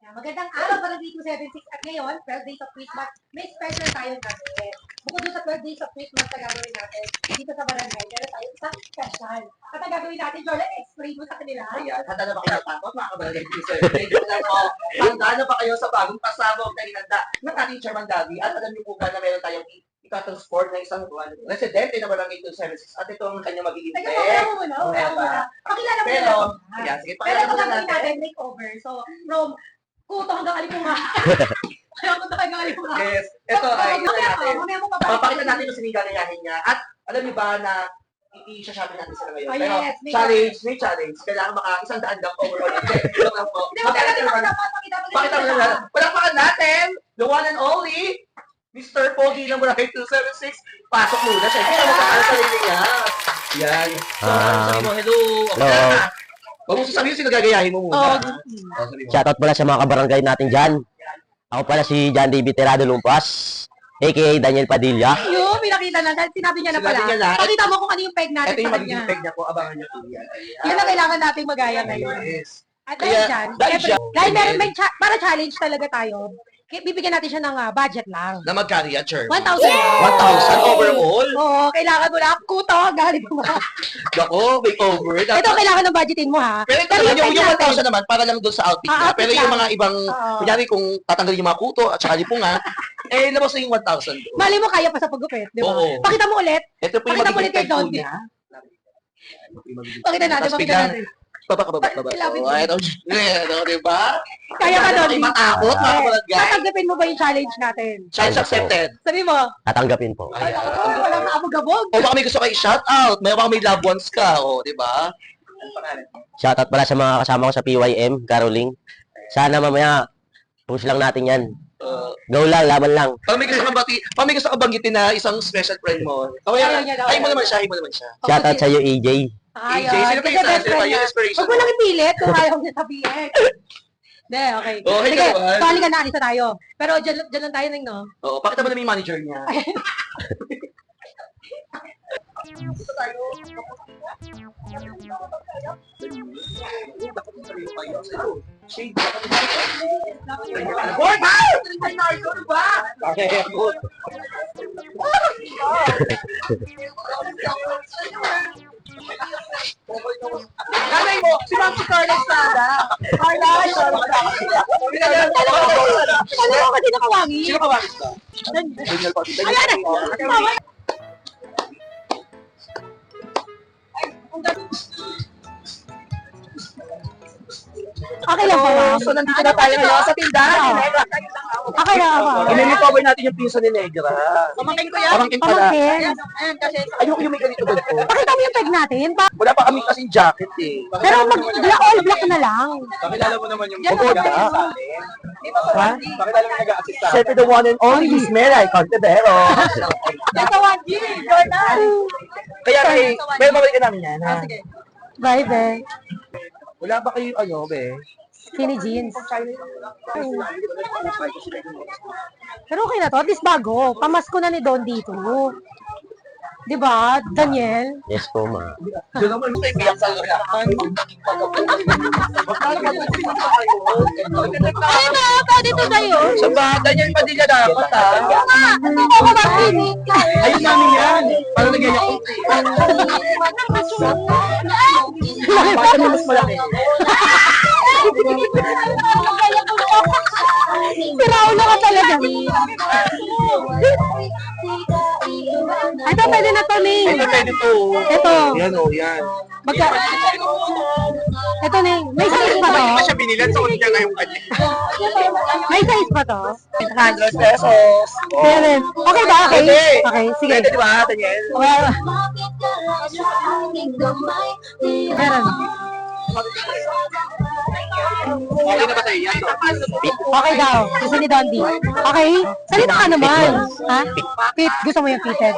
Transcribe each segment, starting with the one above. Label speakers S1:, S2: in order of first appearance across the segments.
S1: Magandang araw para dito 76 at ngayon, 12 days of Christmas, may special tayo natin. Bukod doon sa 12 days of Christmas na gagawin natin dito sa barangay, meron tayo isang special. At ang gagawin natin, Jordan, explain mo sa kanila.
S2: Ayan, handa na ba kayo tapos mga kabarangay teacher? Medyo na po, handa na ba kayo sa bagong pasabog na inanda ng ating Chairman Davi? At alam niyo po ba na meron tayong ika-transport na isang residente na barangay 276 at ito ang kanyang magiging
S1: Teka, mamaya mo muna. Pakilala mo
S2: Pero,
S1: na.
S2: ayan, sige,
S1: Pero
S2: pakilala
S1: ito
S2: muna
S1: gagawin
S2: natin.
S1: natin, makeover. So, from kuto hanggang alipunga. Kaya kuto hanggang alipunga.
S2: Yes, ito ay ito natin.
S1: Mamaya mo
S2: Papakita natin kung sino yung gagayahin niya. At alam niyo ba na i-shopping natin sila ngayon.
S1: Oh,
S2: Pero
S1: yes,
S2: may challenge. Kailangan maka 100 lang overall. Ito lang po.
S1: Hindi mo kailangan
S2: Pakita mo na lang. Palakpakan natin, the one and only, Mr. Pogi ng Barangay 276. Pasok muna siya. Kaya magkakala sa sarili niya. Yan. So, sabi mo, hello.
S3: Hello.
S2: Huwag mo sasabihin sino gagayahin mo muna. Sabi mo.
S3: Shoutout pala sa mga kabarangay natin dyan. Ako pala si John David Terado Lumpas, a.k.a. Daniel Padilla.
S1: Yung pinakita na, dahil sinabi niya na pala.
S2: Sinabi niya na.
S1: Pakita mo kung ano yung peg natin
S2: Ito yung
S1: sa
S2: magiging
S1: kanya.
S2: peg niya po. Abangan niyo po yan.
S1: Yan ang kailangan nating magaya ngayon.
S2: Yes.
S1: At dahil
S2: Kaya,
S1: dyan,
S2: dahil
S1: syempre,
S2: dyan,
S1: dahil meron para challenge talaga tayo, bibigyan natin siya ng budget lang.
S2: Na magkano yan, Chair?
S1: 1,000.
S2: 1,000 overall?
S1: Oo, kailangan mo na kuto, galing mo.
S2: Ako, may over.
S1: Ito kailangan ng budgetin mo ha.
S2: Pero ito
S1: Pero
S2: naman,
S1: yung
S2: yung
S1: peg natin,
S2: 1,000 naman, para lang doon sa outfit niya.
S1: outfit
S2: Pero yung
S1: lang.
S2: mga ibang,
S1: Oo.
S2: kunyari kung tatanggalin yung mga kuto at saka lipunga, eh, labas na yung 1,000 doon.
S1: mali mo kaya pa sa pagupit, di ba?
S2: Oo.
S1: Pakita mo ulit.
S2: Ito po yung
S1: Pakita mo ulit
S2: magiging
S1: kay
S2: peg po
S1: Don.
S2: niya.
S1: Pakita natin,
S2: Tapos
S1: pakita
S2: biglang,
S1: natin.
S2: baba.
S1: Ilapit mo.
S2: Oh, ito, diba?
S1: Kaya ka, Don.
S2: Hindi matakot, mga kabarangay.
S1: Tatanggapin mo ba yung challenge natin?
S2: Challenge accepted.
S1: Sabi mo,
S3: Tatanggapin po.
S1: ay, walang kaabog-abog.
S2: O baka may gusto kayo shout out, may baka may loved ones ka, o, di ba?
S3: Shoutout pala sa mga kasama ko sa PYM, Caroling. Sana mamaya, push lang natin yan. Go lang, laban lang.
S2: Pag may gusto ka banggitin na isang special friend mo,
S1: Ayaw niya daw.
S2: ay mo naman siya.
S3: Shoutout sa iyo, EJ.
S2: AJ, sino pa yung isa? Sino pa yung inspiration?
S1: Huwag mo lang ipilit kung ayaw mo sabihin. Hindi, okay.
S2: Okay
S1: Sige,
S2: ka naman.
S1: pali ka na, alisa tayo. Pero dyan lang tayo nang, no?
S2: Oo, pakita mo na yung manager niya. Board ba? Okay, good. Nanay mo, si Ma'am si Carla Estrada. Carla,
S1: Ano ko kasi nakawangi?
S2: Sino ka ba? Daniel po.
S1: Ayan na! Okay lang po, ma'am.
S2: So, nandito na tayo ngayon sa tindahan.
S1: Okay lang ako.
S2: I-recover natin yung pinsa ni Negra.
S1: Pamangkin ko yan.
S2: Pamangkin pala.
S1: Pamangkin.
S2: Ayoko yung may ganito ganito.
S1: Pakita mo yung peg natin.
S2: Wala pa kami kasing jacket eh.
S1: Pero all black na lang.
S4: Pakilala mo naman yung
S2: Opo,
S4: nag-a-assist sa
S2: da.
S4: atin.
S2: Ha?
S4: Pakilala mo yung nag-a-assist sa atin.
S2: Siyempre the one and only is Meray Contebero.
S1: Ito, 1G. Jordan.
S2: Kaya may babalikan namin yan, ha?
S1: Bye, be.
S2: Wala ba kayo ano, be?
S1: Skinny jeans. Pero okay na to. At least bago. Pamasko na ni Don dito. Diba, Daniel?
S3: Yes po, ma.
S2: Doon naman may biyak sa lahat.
S1: Ay, na, pwede to tayo.
S2: Sa bata niya, Padilla dapat, ha?
S1: Hindi ko makinig.
S2: Ayun namin yan. Parang nagyayak ko. Bata mo mas malaki.
S1: Siraulo ka talaga. Ito, pwede na to, Ning.
S2: Pwede to.
S1: Ito.
S2: Yan o, yan.
S1: Ito, Ning. May size pa to?
S4: Hindi pa siya binilan, so niya na yung kanya.
S1: May size pa to?
S2: 100 pesos.
S1: Meron. Okay ba? Okay?
S2: Pwede.
S1: Okay, sige.
S2: Pwede, di ba, Daniel?
S1: Well, meron.
S4: Okay na ba sa'yo yan?
S1: Okay daw. Gusto ni Dondi. Okay? Salita ka naman. Ha? Fit. Gusto mo yung fitted?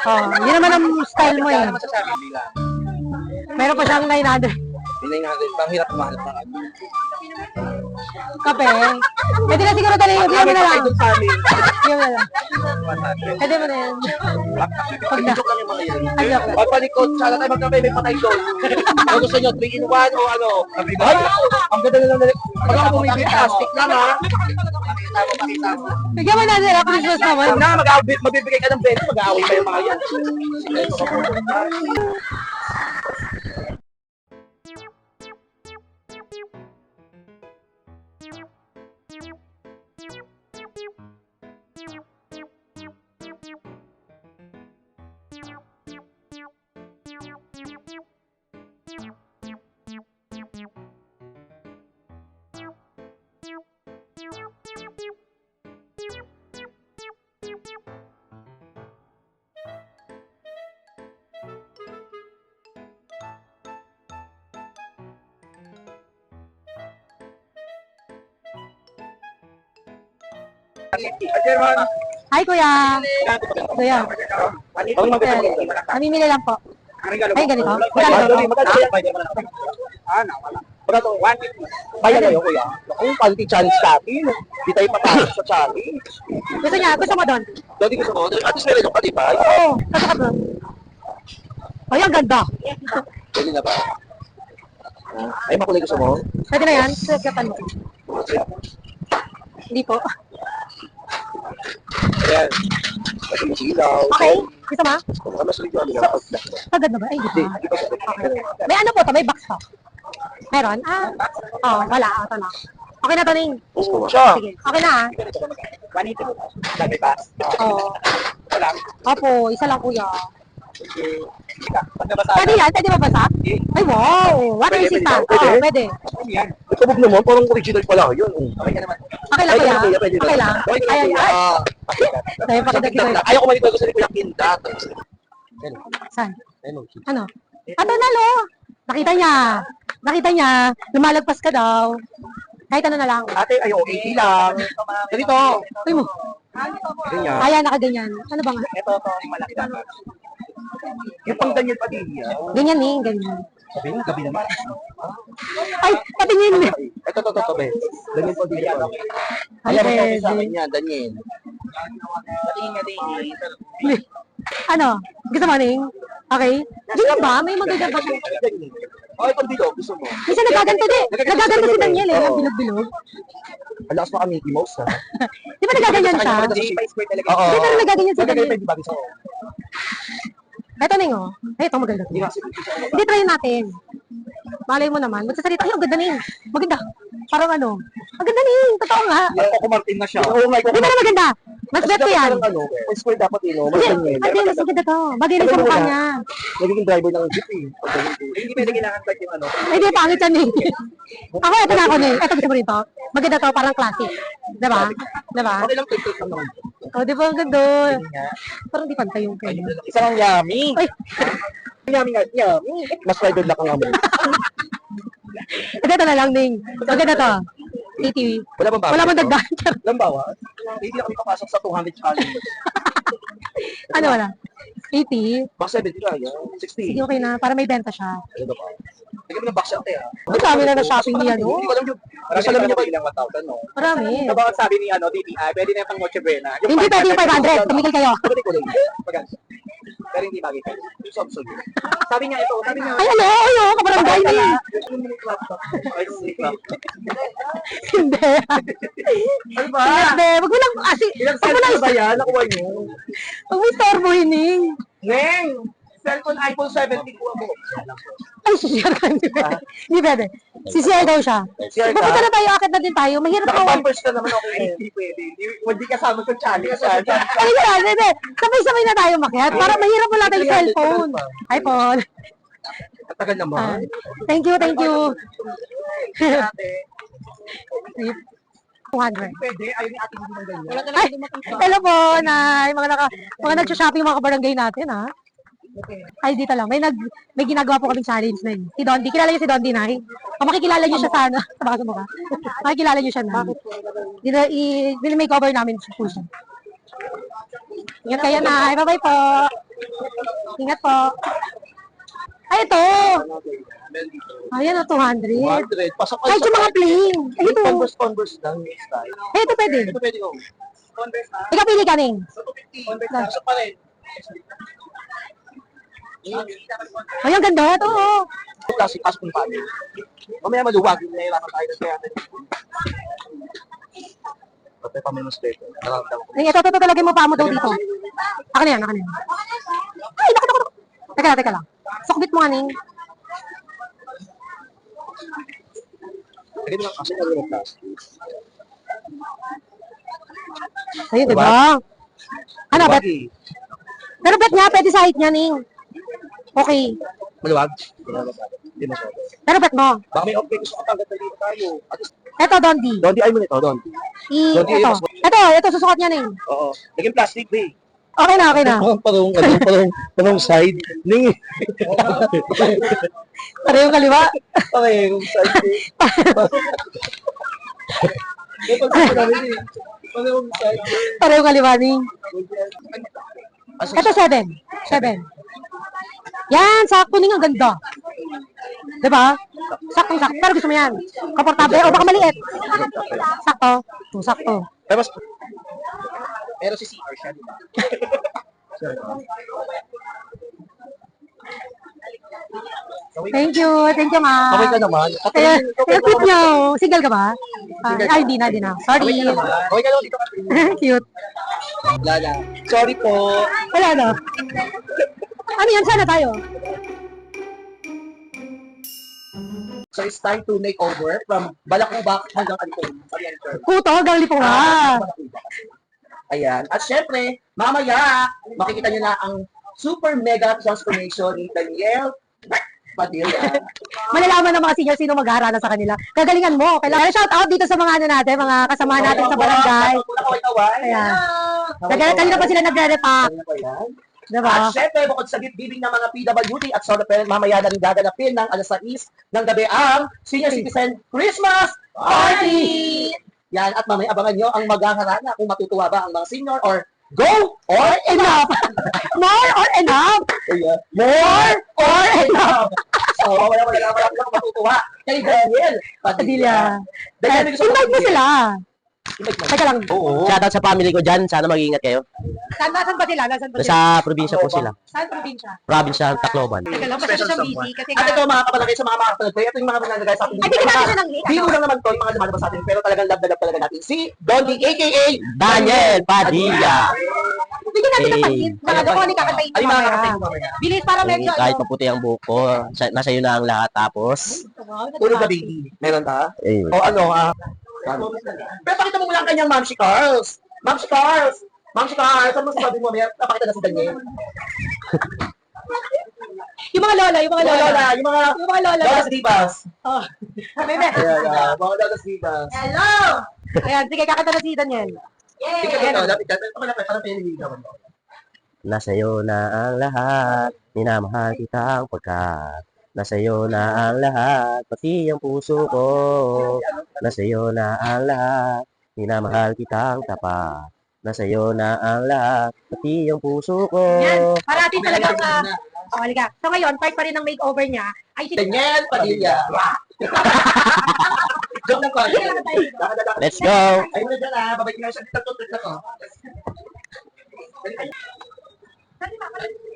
S1: Oh, yun naman ang style mo eh. Meron pa siyang 900.
S2: Hindi nga natin, parang hirap kumahanap ng ano.
S1: Kape. Pwede na siguro dali. Bigyan mo na lang.
S2: Doon sa amin.
S1: Bigyan mo na lang. Pwede mo na yan. Pag na.
S2: Joke lang yung mga yan.
S1: Ay, joke lang.
S2: Pagpalikot, sana tayo magkape, may patay doon. Kung gusto nyo, 3 in 1 o ano. Ay, ang ganda na lang. Pag ako bumibili, plastic lang ha. Pakita mo.
S1: Bigyan mo na sila. Christmas naman.
S2: Huwag na, magbibigay ka ng beso, mag-aaway kayo mga yan. German,
S1: Hi, kuya. Kuya.
S2: ang maganda.
S1: Namimili lang po. Ay, ganito.
S2: Magkano? 150. Bayan na yun, kuya. Kung panty challenge natin, di tayo papasok sa challenge.
S1: Gusto niya. Gusto mo doon?
S2: Dati gusto ko, at least meron yung katibay.
S1: Oo. Gusto ka doon. Ay, ang ganda.
S2: Pwede na ba? Ay, makulay gusto mo?
S1: Pwede na yan. Sasyapan mo. Hindi po.
S2: Ayan. Pwede mo silaw.
S1: Okay. Gusto mo?
S2: Kung ano sa ligaw,
S1: Agad na ba? Ay, hindi pa. May ano po to? May box pa. Meron? Wala. Ito na. Okay na to, Ning.
S2: Siya.
S1: Sige. Okay na,
S2: 180. Dami pa.
S1: Oo.
S2: Wala.
S1: Opo, isa lang, kuya.
S2: Pag nabasa
S1: Pwede yan? Pwede mabasa? Ay, wow. Water
S2: Pwede,
S1: resistant.
S2: pwede.
S1: Oo, pwede.
S2: yan. Ito mo naman, parang original pala yun. Okay ka naman.
S1: Okay lang, kuya.
S2: Pwede.
S1: Okay lang.
S2: Okay
S1: Ay,
S2: lang,
S1: ay.
S2: kuya.
S1: Dahil pakidag kita.
S2: Ayaw ko manito gusto ni Kuya Kindat.
S1: Saan? Ano? Ato na, lo. Nakita niya. Nakita niya. Lumalagpas ka daw. Kahit ano na lang.
S2: Ate, ayaw, 80 lang. Ganito.
S1: Uy mo.
S2: Ganyan.
S1: Ayan, nakaganyan. Ano ba nga?
S2: Ito, malaki dapat. Yung pang Daniel Padilla.
S1: Ganyan, Ning. Ganyan.
S2: Sabi mo, gabi naman.
S1: Ay, patingin.
S2: Ito, be. Daniel Padilla.
S1: Ay,
S2: Ayan, ito
S1: pwede.
S2: sa akin yan, Daniel. Patingin nga din.
S1: Ano? Gusto mo, Ning? Okay? Ganyan ba? May maganda ba?
S2: Oh, itong bilog, gusto mo.
S1: Kasi nagaganto din. Nagaganto si Daniel eh. Ang bilog-bilog.
S2: Ang lakas pa kami, Mickey Mouse, ha?
S1: Di ba nagaganyan siya?
S2: Oo.
S1: Di ba nagaganyan si Daniel?
S2: Pwede ba gusto mo?
S1: Eto, Ning, oh. Ay, ito maganda.
S2: Hindi kasi
S1: Hindi, try natin. Malay mo naman. Magsasalita. Ay, ang ganda, Ning. Maganda. Parang ano. Ang ganda, Ning. Totoo nga.
S2: Coco Martin na siya. Oo, nga.
S1: Di ba na maganda? Mas better yan.
S2: Ano, square dapat yun, no? Mas
S1: Hindi,
S2: ganyan.
S1: hindi, mas maganda to. Bagay rin sa mukha niya.
S2: Nagiging driver ng jeep, eh. Hindi pwede kailangan pa yung ano.
S1: Ay, di, pangit yan, Ning. Ako, ito na ako, Ning. Ito gusto mo rin to. Maganda to, parang classic. Diba? Diba?
S2: Okay lang, take lang naman.
S1: Oh, di ba ang ganda? Parang di pantay yung kanya.
S2: Isa lang yummy.
S1: Ay,
S2: Yummy nga, yummy. Mas driver lang ang amoy.
S1: ito na lang, Ning. Maganda to. 80.
S2: Wala bang bawas?
S1: Wala bang dagdag?
S2: Walang bawas? Hindi na kami papasok sa 200 challenge.
S1: Ano wala? 80?
S2: Baka 70 lang yan. 60.
S1: Sige, okay na. Para may benta siya.
S2: Ano ba? Lagyan mo ng box ate, ha?
S1: Ang dami na na-shopping niya, no?
S2: Hindi ko alam yung... Parang alam niya ba ilang 1,000, no?
S1: Marami.
S2: Baka sabi ni DTI, pwede na yung pang Noche Buena.
S1: Hindi pwede yung 500. Tumigil kayo.
S2: Pwede ko lang. Pero hindi makita. Yung subsol. Sabi niya ito, sabi niya...
S1: Ay, ano? Ano? Kabarangay ni. Hindi.
S2: Ano ba?
S1: Hindi. Wag mo lang.
S2: Ilang
S1: Wag mo lang.
S2: cellphone ba yan? Nakuha niyo?
S1: Wag mo istorbo, Hining.
S2: Neng! Cellphone iPhone 70 ko mo.
S1: Ay, sisiyar ka. Hindi pwede. Sisiyar daw siya.
S2: Sisiyar ka?
S1: Pupunta na tayo. Akit na din tayo. Mahirap ako.
S2: Naka-bumpers ka naman, okay. Hindi pwede. Hindi kasama sa challenge.
S1: Ay, hindi. Sabay-sabay na tayo makiat. Para mahirap wala tayong cellphone. Hi, Paul.
S2: Katagal naman.
S1: Thank you, thank you.
S2: Ate.
S1: 200.
S2: Pwede, ayaw ni ate mo ng ganyan.
S1: Ay, hello po, Nay. Mga nag-shopping mga kabarangay natin, ha? Ay, dito lang. May ginagawa po kaming challenge na yun. Si Dondi. Kilala niyo si Dondi, Nay? O makikilala niyo siya sana. Baka sa mukha. Makikilala niyo siya, Nay. Dina-makeover namin po siya. Ingat kayo, Nay. Bye-bye po. Ingat po. Ay, ito. Ayan o, 200.
S2: 100. Pasok kayo
S1: Kahit yung mga plain. Ay, ito.
S2: Converse lang. Next time.
S1: Eh, ito pwede.
S2: Ito pwede ko.
S1: Ikaw pili ka, Ning.
S2: 250. Pasok pa rin.
S1: Ay, ang ganda. Ito, oh.
S2: Classic as kung paano. Mamaya maluwag. Nahirapan tayo ng kaya natin. Pati pa minus dito. Nararamdaman ko.
S1: Ning, ito talaga yung mapa mo daw dito. Ako na yan, ako na yan. Ay, naku. Teka lang. Sukbit mo nga, Ning.
S2: Ganun lang kasi nalulog plastic.
S1: Ayun, diba? Ano, bet? Pero bet niya, pwede sa height niya, Ning. Okay.
S2: Maluwag? Hindi mo siya.
S1: Pero bet mo.
S2: Baka may okay gusto ka pagkat dito tayo. At least,
S1: Ito, Dondi.
S2: Dondi ay mo nito, Dondi.
S1: Ito, susukat niya, Ning.
S2: Oo. Naging plastic, eh.
S1: Okay na, okay na.
S2: Parang side. Ning.
S1: Parehong kaliwa.
S2: Parang side, eh. Parang side, eh.
S1: Parehong kaliwa, Ning. Ito, 7. 7. Yan, sakto, Ning. Ang ganda. Diba? Sakto. Pero gusto mo yan. Komportable. O baka maliit. Sakto. Sakto.
S2: Pero si CR siya, di ba?
S1: Thank you, ma.
S2: Okay ka naman.
S1: Kaya cute niyo. Single ka ba? Ay, hindi na. Sorry.
S2: Okay ka naman dito.
S1: Cute.
S2: Lala. Sorry po.
S1: Wala na. Ano yan? Sana tayo.
S2: So it's time to make over from Balakubak hanggang Alipong.
S1: Kuto, galing po nga.
S2: Ayan. At syempre, mamaya, makikita nyo na ang super mega transformation ni Daniel Padilla.
S1: Malalaman ng mga senior sino mag-aarala sa kanila. Kagalingan mo. Kailangan shout out dito sa mga natin, mga kasama natin sa barangay. Ayan. Kanina pa sila nagre-repack. Diba?
S2: At syempre, bukod sa bibing ng mga PWD at solo parent, mamaya na rin gaganapin ng alas 6 ng gabi ang Senior Citizen Christmas Party! Yan, at mamaya abangan nyo ang maghaharana kung matutuwa ba ang mga senior or go or enough!
S1: More or enough?
S2: More or enough! So, mamaya malalaman lang kung matutuwa kay Daniel Padilla. Daniel,
S1: Invite mo sila. Teka lang.
S2: Oo.
S3: Shoutout sa family ko dyan. Sana mag-iingat kayo.
S1: Saan ba sila?
S3: Sa probinsya po sila.
S1: Saan probinsya?
S3: Probinsya ng Tacloban.
S1: Teka lang, masyado siyang busy. Kasi
S2: At ito mga kapalagay sa mga makakapalagay, ito yung mga pinalagay sa ating
S1: Ay, bigyan natin siya ng hit.
S2: Biro lang naman to, yung mga lumalabas sa atin, pero talagang love na love talaga natin. Si Dondi, a.k.a.
S3: Daniel Padilla.
S1: Bigyan natin ng pag-hit. Mga doon, ni kakatayin
S2: Ay,
S1: ko
S2: mga
S1: mamaya.
S2: kakatayin ko mamaya.
S1: Bilis para medyo.
S3: Kahit maputi ang buhok ko, nasa iyo na ang lahat. Tapos,
S2: Puro ka baby. Meron ka?
S3: eh,
S2: O ano, pero pakita mo muna ang kanyang Mamsi Carls. Mamsi Carls! Mamsi Carls! Ano sabi mo? May napakita na si Daniel.
S1: Yung mga lola.
S2: Yung mga
S1: lola.
S2: Lolas Divas.
S1: Oh. Bebe.
S2: Ayan, mga Lolas Divas.
S1: Hello! Ayan, sige, kakanta na si Daniel.
S2: Ikaw dito, lapit ka. Parang piniligawan mo.
S3: nasa iyo na ang lahat. Minamahal kita ang pagkat. Nasa iyo na ang lahat, pati ang puso ko. Nasa iyo na ang lahat, minamahal kita ang tapat. Nasa iyo na ang lahat, pati ang puso ko.
S1: Yan, parati talagang, halika. So ngayon, part pa rin ng makeover niya, ay si
S2: Daniel Padilla. Joke lang ko.
S3: Let's go!
S2: Ay, mo na dyan ah. Babay ko na siya. Tutut na ko.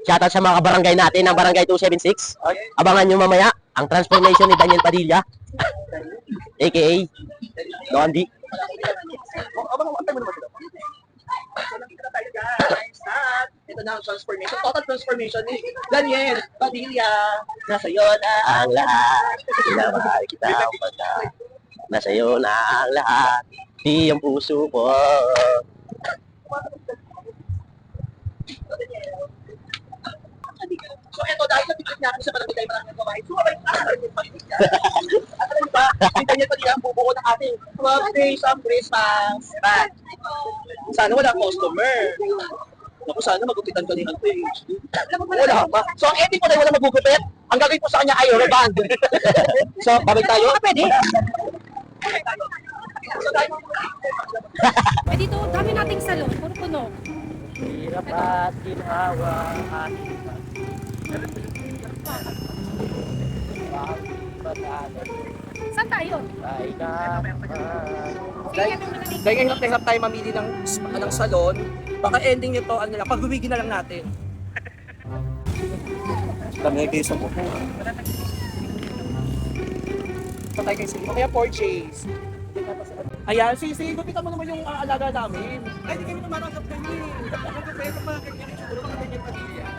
S3: Shoutout sa mga kabarangay natin ng Barangay 276. Abangan nyo mamaya ang transformation ni Daniel Padilla, a.k.a. Dondi.
S2: Abang, antay mo naman sila. So, nakita na tayo guys. At ito na ang transformation. Total transformation ni Daniel Padilla. Nasa iyo na
S3: Ang lahat, minamahal kita ang pagkat. Nasa iyo na ang lahat, di ang puso ko.
S2: So ito, dahil nabigyan niya kami sa barangay tayo maraming gawain, sumabay na ang barangay pamilya. At alam ba, hindi niya pati ang bubuo ng ating 12 days of Christmas. Diba? Sana wala customer. Naku, sana magupitan ka ni Ante. Wala pa. So ang ending ko na wala magugupit, ang gagawin ko sa kanya ay reband. So, babay tayo?
S1: pwede.
S2: So, dahil
S1: Eh dito, dami nating salon, puro puno.
S3: Hirap at ginawa aking
S1: Saan tayo?
S2: Dahil hirap na hirap tayo mamili ng salon, baka ending nito, ano lang, pag-uwigi na lang natin.
S4: Kami kayo sa buko.
S2: Patay kayo sila. Kaya purchase. Ayan, sige, gupitan mo naman yung alaga namin. Ay, di kami tumatanggap kami.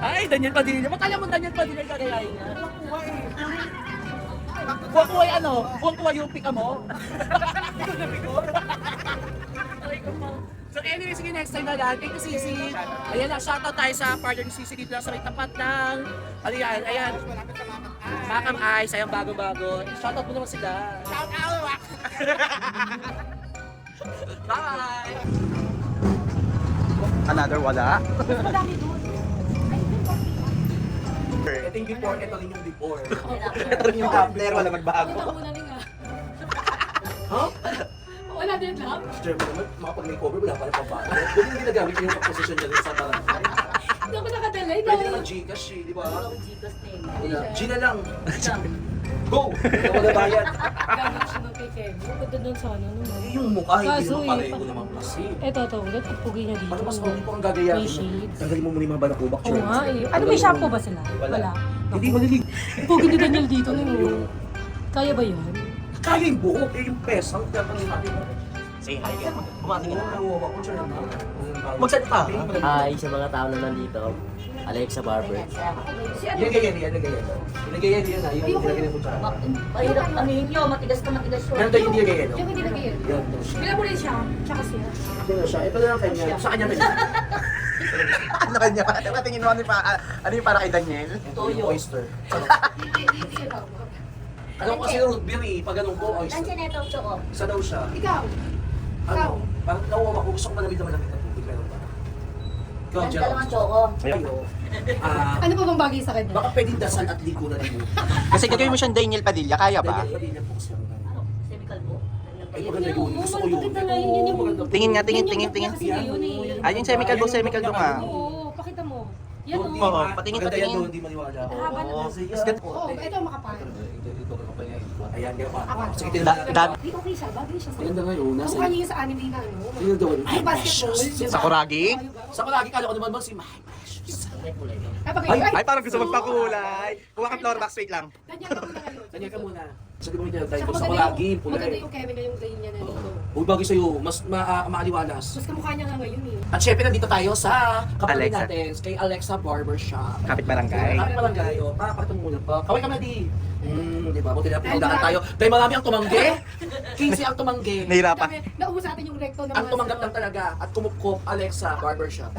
S2: Ay, Daniel Padilla. Makala mo Daniel Padilla yung kagayahin niya. Kuha-kuha ano? Kuha-kuha yung pika mo? So anyway, sige, next time na lang. Thank you, Sisi. Ayan na, shoutout tayo sa partner ni Sisi dito lang sa may tapat ng... Ano yan? Ayan. Makam Eyes, ayang bago-bago. Shoutout mo naman sila. Shoutout! Bye!
S4: Another wala.
S2: Ito yung before, ito rin yung before.
S4: Ito rin yung after, wala magbago.
S2: Huh?
S1: Wala din lang.
S2: Sure mo naman, makapag-makeover, wala pa rin pabago. Kung hindi ginagamit yung position niya sa barangay.
S1: Hindi ako nakadalay.
S2: Pwede naman Gcash eh, di ba?
S5: Gcash na yun.
S2: Wala. G na lang. Go! Wala bayad.
S5: Gagawin siya ng kay Kevin. Punta doon sa ano naman.
S2: Eh, yung mukha, hindi
S5: Kaso
S2: naman
S5: eh,
S2: pareho naman kasi.
S5: Eto, ulit. Ang pugi niya dito.
S2: Ano mas hindi ko ang gagayahin?
S5: May shades.
S2: Tanggalin mo muna yung mga balakubak.
S5: Oo nga eh. Ano, may shampoo ba sila? Wala.
S2: Hindi malilig.
S5: Ang pugi ni Daniel dito. No? Kaya ba yun?
S2: Kaya yung buhok, eh yung pesang. Kaya pang natin. Say hi ka. Kumatingin ang nakuha ko. Sure naman. Magsalita.
S3: Hi sa mga tao na nandito. Alexa Barber.
S2: Yan ganyan. Ilagay yan na. Yung ilagay mo dyan.
S5: Mahirap ano yun yun. Matigas na matigas yun.
S2: Yan tayo hindi ganyan.
S1: Yung hindi nag-iyan.
S2: Yan.
S1: Bila mo rin siya. Tsaka siya.
S2: Sino siya? Ito na lang kanya. Sa kanya rin.
S4: Ano kanya? Tingin mo ano yung para kay Daniel?
S2: Ito yung oyster. Ano kasi yung root beer eh. Pag ganun ko, oyster.
S5: Nandiyan na itong choco.
S2: Isa daw siya.
S1: Ikaw.
S2: Ano? Parang nauwa ko. Gusto ko malamig na tubig. Meron ba? Ikaw,
S5: Nandiyan
S2: Gerald.
S5: dalawang choco.
S2: Ayo.
S1: Ano pa bang bagay sa kanya?
S2: Baka pwedeng dasal at ligo na rin mo.
S4: Kasi gagawin mo siyang Daniel Padilla, kaya ba?
S2: Dahil pwede niya po siya.
S5: Ano? Chemical mo?
S2: Ay, maganda yun. Gusto ko yun.
S5: Maganda nga yun. Yun yung
S2: Maganda.
S4: Tingin nga, tingin.
S5: Kasi yun eh.
S4: Ay, yung chemical book nga.
S5: Oo, pakita mo. Yan
S2: Hindi,
S5: o.
S4: Oo,
S2: ma-
S4: patingin,
S2: maganda yan
S4: patingin.
S2: doon, hindi maniwala ako.
S1: Haba na.
S2: Oo, sige.
S1: Oo, ito makapal.
S2: Ito kapal niya. Ayan, di ba?
S1: Apat.
S2: Sige, tingnan natin.
S1: Di okay siya. Bagay siya sa
S2: Tingnan na ngayon. Nasa
S1: Mukha niya yung sa anime na ano.
S2: Tingnan daw.
S1: Ay, basketball.
S4: Sa Kuragi?
S2: Sa palagi kala ko naman si My Precious.
S4: Ay, parang gusto magpakulay. Kuha ka floor box, wait lang.
S1: Ganyan ka muna ngayon.
S2: Tanya ka muna. Sabi mo niya, tayo
S1: Tsaka
S2: sa
S1: maganda
S2: palagi,
S1: yung-
S2: pula
S1: Maganda
S2: eh.
S1: yung Kevin na yung ganyan niya na dito.
S2: Huwag bagay sa'yo, mas maaliwalas.
S1: Mas kamukha niya nga ngayon eh.
S2: At syempre, nandito tayo sa kapatid
S4: Alexa.
S2: natin, kay Alexa Barbershop.
S4: Kapit barangay.
S2: Kapit barangay, o. Pakita mo muna pa. Kaway ka na di. Di ba? Buti na pinundahan tayo. Dahil marami ang tumanggi. 15 ang tumanggi.
S4: Nahirapan.
S1: Naubos natin yung recto ng
S2: Ang
S1: mga
S2: tumanggap
S1: salon.
S2: lang talaga at kumupkup Alexa Barbershop.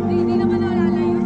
S1: Hindi naman naalala yun.